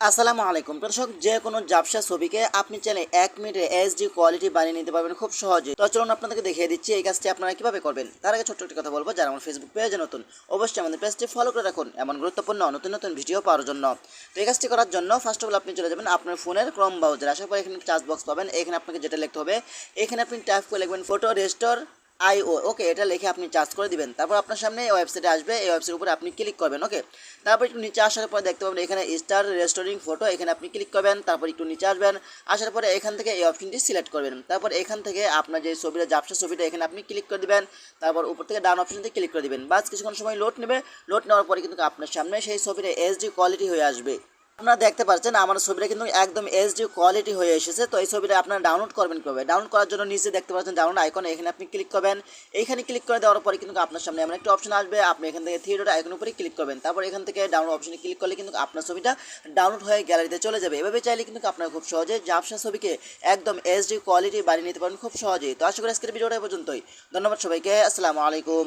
আসসালামু আলাইকুম দর্শক, যে কোনো ঝাপসা ছবিকে আপনি চাইলে 1 মিনিটে এইচডি কোয়ালিটি বানিয়ে নিতে পারবেন খুব সহজে। তো চলুন আপনাদেরকে দেখিয়ে দিচ্ছি এই কাজটি আপনারা কিভাবে করবেন। তার আগে ছোট্ট একটি কথা বলবো, যারা আমার ফেসবুক পেজে নতুন অবশ্যই আমাদের পেজটি ফলো করে রাখুন এমন গুরুত্বপূর্ণ নতুন নতুন ভিডিও পাওয়ার জন্য। তো এই কাজটি করার জন্য ফার্স্ট অফ অল আপনি চলে যাবেন আপনার ফোনের ক্রোম ব্রাউজারে। আসার পর এখানে চার্জ বক্স পাবেন, এখানে আপনাকে যেটা লিখতে হবে, এখানে আপনি টাইপ করে লিখবেন ফটো রেস্টোর আইও। ওকে, এটা লিখে আপনি চার্জ করে দিবেন। তারপর আপনার সামনে এই ওয়েবসাইটে আসবে, এই ওয়েবসাইটের উপরে আপনি ক্লিক করবেন। ওকে, তারপর একটু নিচে আসার পর দেখতে পাবেন এখানে স্টার রেস্টোরিং ফটো, এখানে আপনি ক্লিক করবেন। তারপর একটু নিচে আসবেন, আসার পরে এখান থেকে এই অপশনটি সিলেক্ট করবেন। তারপর এখান থেকে আপনার যে ছবিটা ঝাপসা ছবিটা এখানে আপনি ক্লিক করে দিবেন। তারপর উপর থেকে ডান অপশনতে ক্লিক করে দিবেন। বাস কিছুক্ষণ সময় লোড নেবে। লোড নেওয়ার পরে কিন্তু আপনার সামনে সেই ছবিটা এইচডি কোয়ালিটি হয়ে আসবে। আপনারা দেখতে পাচ্ছেন আমার ছবিটা কিন্তু একদম এইচডি কোয়ালিটি হয়ে এসেছে। তো এই ছবিটা আপনারা ডাউনলোড করবেন কীভাবে? ডাউনলোড করার জন্য নিচে দেখতে পাচ্ছেন ডাউনলোড আইকন, এখানে আপনি ক্লিক করবেন। এইখানে ক্লিক করে দেওয়ার পরে কিন্তু আপনার সামনে এমন একটা অপশন আসবে, আপনি এখান থেকে থ্রি ডট আইকনের উপরে ক্লিক করবেন। তারপর এখান থেকে ডাউনলোড অপশনে ক্লিক করলে কিন্তু আপনার ছবিটা ডাউনলোড হয়ে গ্যালারিতে চলে যাবে। এভাবে চাইলে কিন্তু আপনারা খুব সহজে ঝাপসা ছবিকে একদম এইচডি কোয়ালিটি বানিয়ে নিতে পারেন খুব সহজেই। তো আশা করি আজকের ভিডিওটা পর্যন্তই। ধন্যবাদ সবাইকে, আসসালামু আলাইকুম।